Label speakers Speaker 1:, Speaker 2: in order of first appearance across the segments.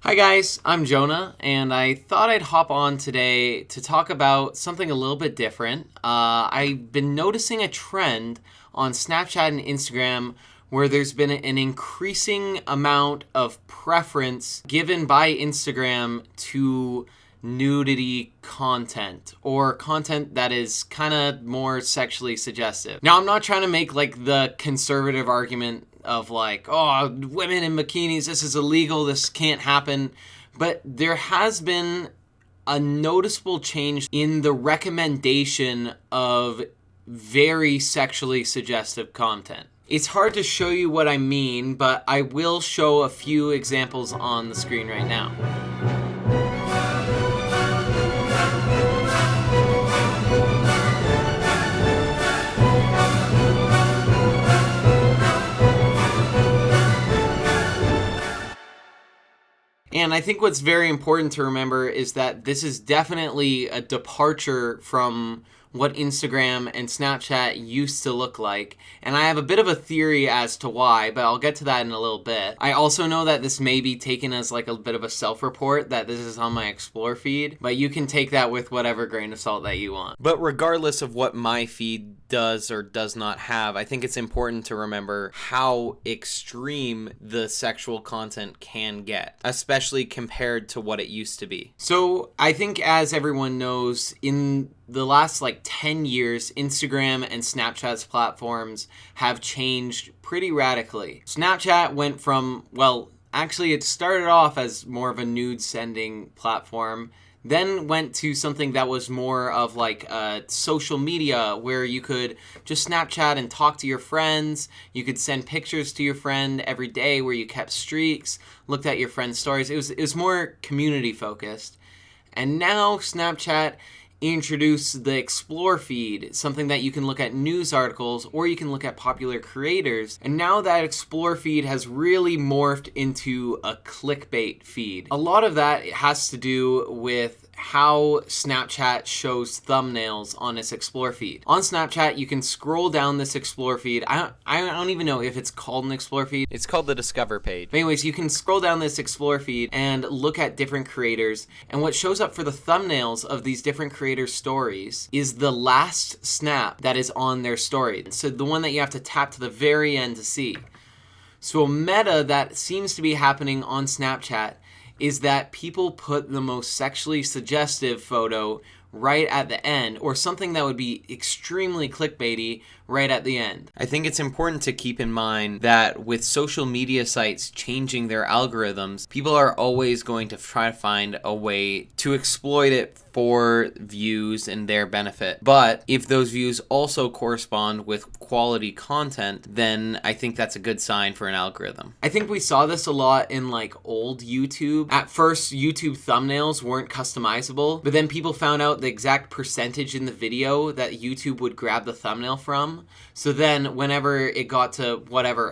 Speaker 1: Hi guys, I'm Jonah, and I thought I'd hop on today to talk about something a little bit different. I've been noticing a trend on Snapchat and Instagram where there's been an increasing amount of preference given by Instagram to nudity content or content that is kind of more sexually suggestive. Now, I'm not trying to make like the conservative argument of like, oh, women in bikinis, this is illegal, this can't happen. But there has been a noticeable change in the recommendation of very sexually suggestive content. It's hard to show you what I mean, but I will show a few examples on the screen right now. And I think what's very important to remember is that this is definitely a departure from what Instagram and Snapchat used to look like. And I have a bit of a theory as to why, but I'll get to that in a little bit. I also know that this may be taken as like a bit of a self-report that this is on my Explore feed, but you can take that with whatever grain of salt that you want. But regardless of what my feed does or does not have, I think it's important to remember how extreme the sexual content can get, especially compared to what it used to be. So I think, as everyone knows, in the last 10 years, Instagram and Snapchat's platforms have changed pretty radically. Snapchat went from, actually it started off as more of a nude sending platform, then went to something that was more of social media where you could just Snapchat and talk to your friends. You could send pictures to your friend every day where you kept streaks, looked at your friends' stories. It was more community focused. And now Snapchat introduced the Explore feed, something that you can look at news articles or you can look at popular creators. And now that Explore feed has really morphed into a clickbait feed. A lot of that has to do with how Snapchat shows thumbnails on its Explore feed. On Snapchat, you can scroll down this Explore feed. I don't even know if it's called an Explore feed. It's called the Discover page. But anyways, you can scroll down this Explore feed and look at different creators. And what shows up for the thumbnails of these different creators' stories is the last snap that is on their story. So the one that you have to tap to the very end to see. So a meta that seems to be happening on Snapchat is that people put the most sexually suggestive photo right at the end, or something that would be extremely clickbaity right at the end. I think it's important to keep in mind that with social media sites changing their algorithms, people are always going to try to find a way to exploit it for views and their benefit. But if those views also correspond with quality content, then I think that's a good sign for an algorithm. I think we saw this a lot in old YouTube. At first, YouTube thumbnails weren't customizable, but then people found out the exact percentage in the video that YouTube would grab the thumbnail from. So then whenever it got to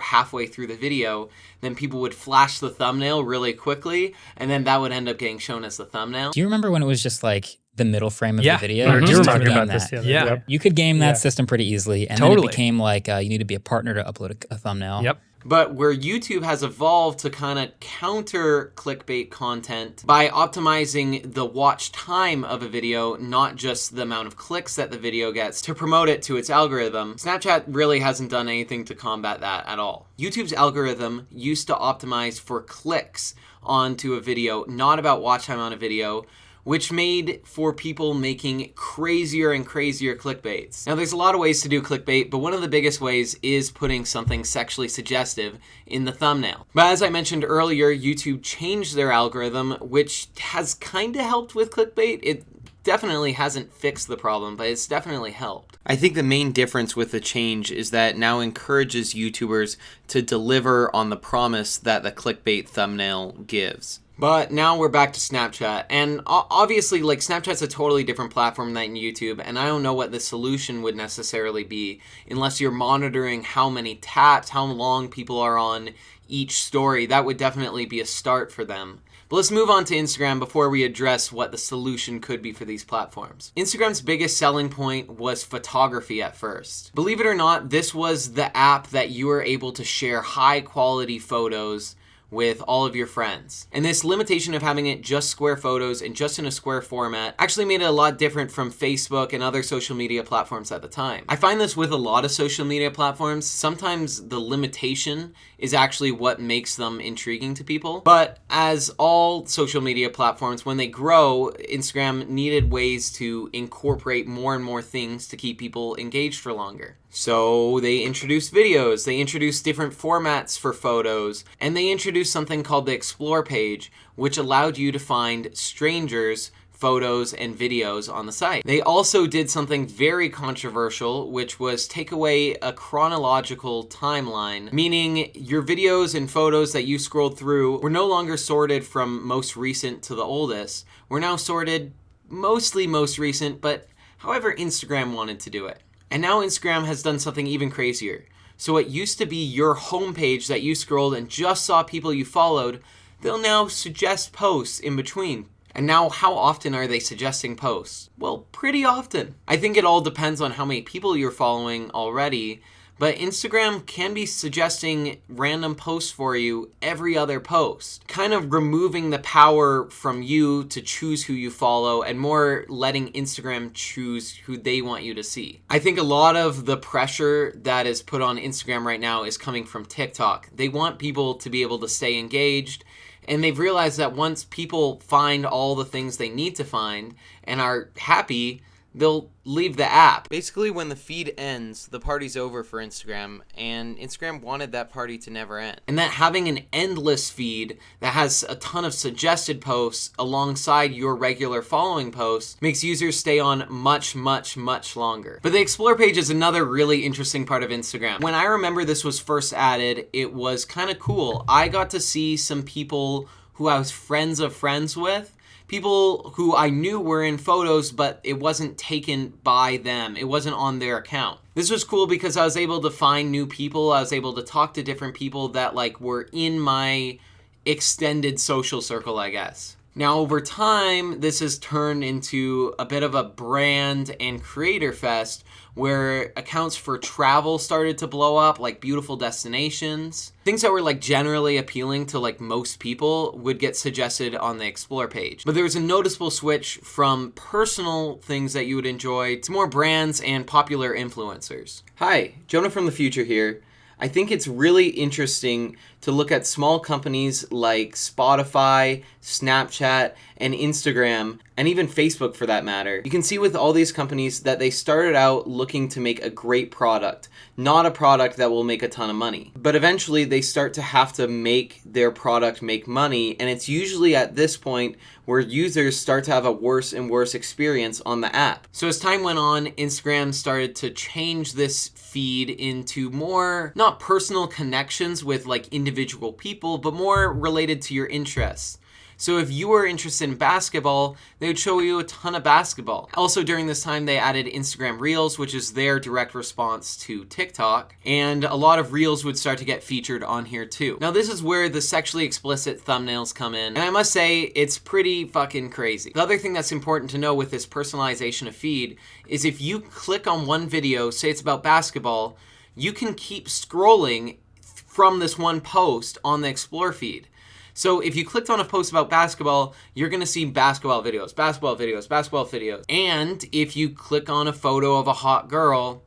Speaker 1: halfway through the video, then people would flash the thumbnail really quickly, and then that would end up getting shown as the thumbnail.
Speaker 2: Do you remember when it was just the middle frame of the video?
Speaker 3: We were talking about
Speaker 2: this
Speaker 3: the other day.
Speaker 2: You could game that system pretty easily, and then it became you need to be a partner to upload a thumbnail.
Speaker 3: Yep.
Speaker 1: But where YouTube has evolved to kind of counter clickbait content by optimizing the watch time of a video, not just the amount of clicks that the video gets, to promote it to its algorithm, Snapchat really hasn't done anything to combat that at all. YouTube's algorithm used to optimize for clicks onto a video, not about watch time on a video, which made for people making crazier and crazier clickbaits. Now, there's a lot of ways to do clickbait, but one of the biggest ways is putting something sexually suggestive in the thumbnail. But as I mentioned earlier, YouTube changed their algorithm, which has kind of helped with clickbait. It definitely hasn't fixed the problem, but it's definitely helped. I think the main difference with the change is that it now encourages YouTubers to deliver on the promise that the clickbait thumbnail gives. But now we're back to Snapchat, and obviously, Snapchat's a totally different platform than YouTube, and I don't know what the solution would necessarily be unless you're monitoring how many taps, how long people are on each story. That would definitely be a start for them. But let's move on to Instagram before we address what the solution could be for these platforms. Instagram's biggest selling point was photography at first. Believe it or not, this was the app that you were able to share high quality photos with all of your friends. And this limitation of having it just square photos and just in a square format actually made it a lot different from Facebook and other social media platforms at the time. I find this with a lot of social media platforms. Sometimes the limitation is actually what makes them intriguing to people. But as all social media platforms, when they grow, Instagram needed ways to incorporate more and more things to keep people engaged for longer. So they introduced videos, they introduced different formats for photos, and they introduced something called the Explore page, which allowed you to find strangers' photos and videos on the site. They also did something very controversial, which was take away a chronological timeline, meaning your videos and photos that you scrolled through were no longer sorted from most recent to the oldest. We're now sorted mostly most recent, but however Instagram wanted to do it. And now Instagram has done something even crazier. So it used to be your homepage that you scrolled and just saw people you followed. They'll now suggest posts in between. And now how often are they suggesting posts? Well, pretty often. I think it all depends on how many people you're following already, but Instagram can be suggesting random posts for you every other post, kind of removing the power from you to choose who you follow and more letting Instagram choose who they want you to see. I think a lot of the pressure that is put on Instagram right now is coming from TikTok. They want people to be able to stay engaged, and they've realized that once people find all the things they need to find and are happy, they'll leave the app. Basically, when the feed ends, the party's over for Instagram, and Instagram wanted that party to never end. And that having an endless feed that has a ton of suggested posts alongside your regular following posts makes users stay on much, much, much longer. But the Explore page is another really interesting part of Instagram. When I remember this was first added, it was kind of cool. I got to see some people who I was friends of friends with, people who I knew were in photos, but it wasn't taken by them. It wasn't on their account. This was cool because I was able to find new people. I was able to talk to different people that were in my extended social circle, I guess. Now, over time, this has turned into a bit of a brand and creator fest where accounts for travel started to blow up, like beautiful destinations. Things that were generally appealing to most people would get suggested on the Explore page. But there was a noticeable switch from personal things that you would enjoy to more brands and popular influencers. Hi, Jonah from the future here. I think it's really interesting to look at small companies like Spotify, Snapchat, and Instagram, and even Facebook for that matter. You can see with all these companies that they started out looking to make a great product, not a product that will make a ton of money. But eventually they start to have to make their product make money, and it's usually at this point where users start to have a worse and worse experience on the app. So as time went on, Instagram started to change this feed into more, not personal connections with individual people, but more related to your interests. So if you were interested in basketball, they would show you a ton of basketball. Also during this time, they added Instagram Reels, which is their direct response to TikTok. And a lot of Reels would start to get featured on here too. Now this is where the sexually explicit thumbnails come in. And I must say, it's pretty fucking crazy. The other thing that's important to know with this personalization of feed is if you click on one video, say it's about basketball, you can keep scrolling from this one post on the Explore feed. So if you clicked on a post about basketball, you're going to see basketball videos, basketball videos, basketball videos. And if you click on a photo of a hot girl,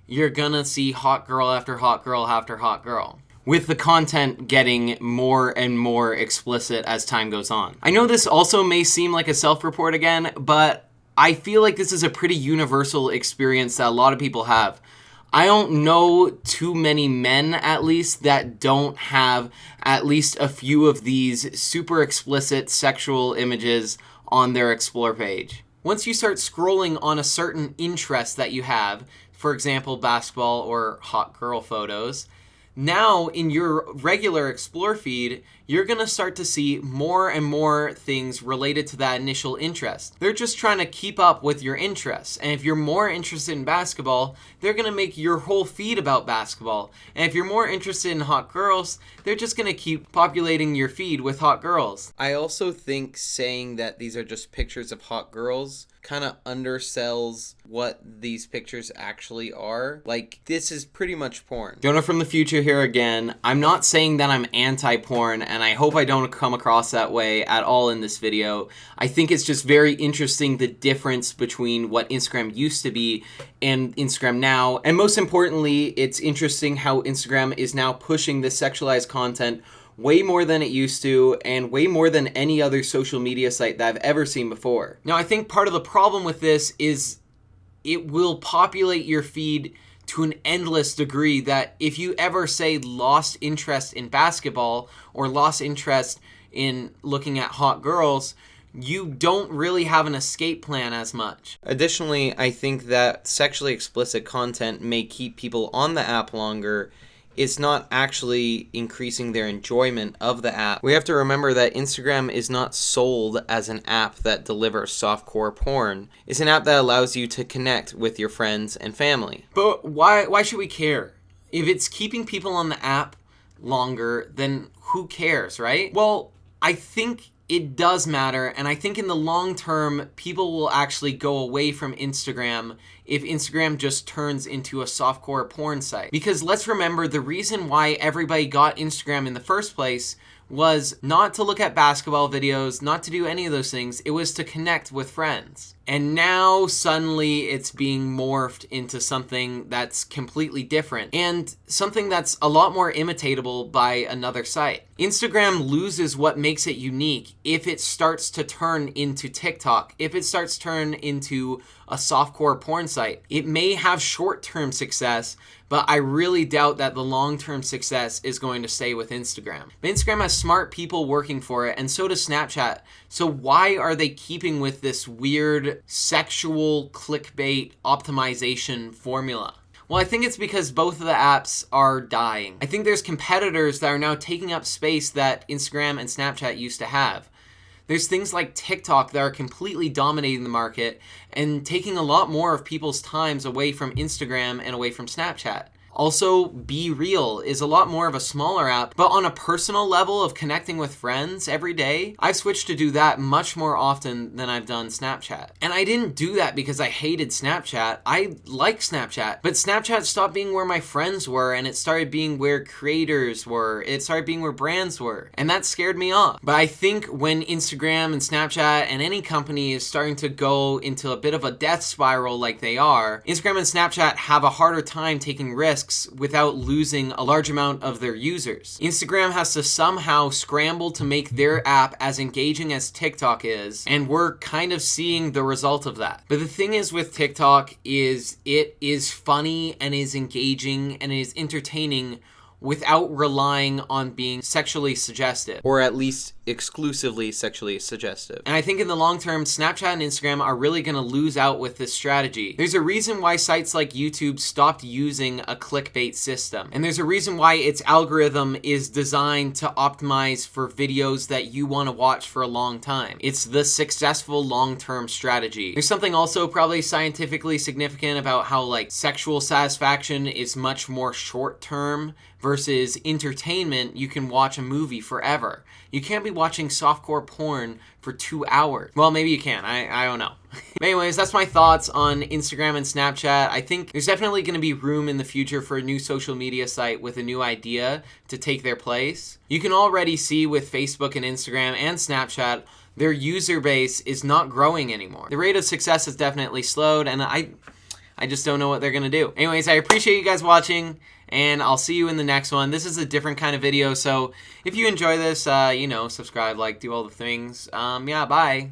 Speaker 1: you're going to see hot girl after hot girl after hot girl, with the content getting more and more explicit as time goes on. I know this also may seem like a self-report again, but I feel like this is a pretty universal experience that a lot of people have. I don't know too many men, at least, that don't have at least a few of these super explicit sexual images on their Explore page. Once you start scrolling on a certain interest that you have, for example, basketball or hot girl photos, now in your regular Explore feed, you're going to start to see more and more things related to that initial interest. They're just trying to keep up with your interests. And if you're more interested in basketball, they're going to make your whole feed about basketball. And if you're more interested in hot girls, they're just going to keep populating your feed with hot girls. I also think saying that these are just pictures of hot girls kind of undersells what these pictures actually are. This is pretty much porn. Jonah from the future here again. I'm not saying that I'm anti-porn and I hope I don't come across that way at all in this video. I think it's just very interesting the difference between what Instagram used to be and Instagram now. And most importantly, it's interesting how Instagram is now pushing this sexualized content way more than it used to, and way more than any other social media site that I've ever seen before. Now, I think part of the problem with this is it will populate your feed to an endless degree that if you ever say lost interest in basketball or lost interest in looking at hot girls, you don't really have an escape plan as much. Additionally, I think that sexually explicit content may keep people on the app longer. It's not actually increasing their enjoyment of the app. We have to remember that Instagram is not sold as an app that delivers softcore porn. It's an app that allows you to connect with your friends and family. But why should we care? If it's keeping people on the app longer, then who cares, right? Well, I think it does matter, and I think in the long term, people will actually go away from Instagram if Instagram just turns into a softcore porn site. Because let's remember, the reason why everybody got Instagram in the first place was not to look at basketball videos, not to do any of those things. It was to connect with friends. And now suddenly it's being morphed into something that's completely different and something that's a lot more imitatable by another site. Instagram loses what makes it unique if it starts to turn into TikTok, if it starts to turn into a softcore porn site. It may have short-term success, but I really doubt that the long-term success is going to stay with Instagram. But Instagram has smart people working for it, and so does Snapchat. So why are they keeping with this weird sexual clickbait optimization formula? Well, I think it's because both of the apps are dying. I think there's competitors that are now taking up space that Instagram and Snapchat used to have. There's things like TikTok that are completely dominating the market and taking a lot more of people's times away from Instagram and away from Snapchat. Also, Be Real is a lot more of a smaller app, but on a personal level of connecting with friends every day, I've switched to do that much more often than I've done Snapchat. And I didn't do that because I hated Snapchat. I like Snapchat, but Snapchat stopped being where my friends were, and it started being where creators were. It started being where brands were, and that scared me off. But I think when Instagram and Snapchat and any company is starting to go into a bit of a death spiral like they are, Instagram and Snapchat have a harder time taking risks without losing a large amount of their users. Instagram has to somehow scramble to make their app as engaging as TikTok is, and we're kind of seeing the result of that. But the thing is with TikTok is it is funny and is engaging and is entertaining without relying on being sexually suggestive. Or at least exclusively sexually suggestive. And I think in the long term, Snapchat and Instagram are really going to lose out with this strategy. There's a reason why sites like YouTube stopped using a clickbait system. And there's a reason why its algorithm is designed to optimize for videos that you want to watch for a long time. It's the successful long-term strategy. There's something also probably scientifically significant about how like sexual satisfaction is much more short-term versus entertainment. You can watch a movie forever. You can't be watching softcore porn for 2 hours. Well, maybe you can. I don't know. But anyways, that's my thoughts on Instagram and Snapchat. I think there's definitely going to be room in the future for a new social media site with a new idea to take their place. You can already see with Facebook and Instagram and Snapchat, their user base is not growing anymore. The rate of success has definitely slowed, and I just don't know what they're going to do. Anyways, I appreciate you guys watching, and I'll see you in the next one. This is a different kind of video, so if you enjoy this, subscribe, like, do all the things. Yeah, bye.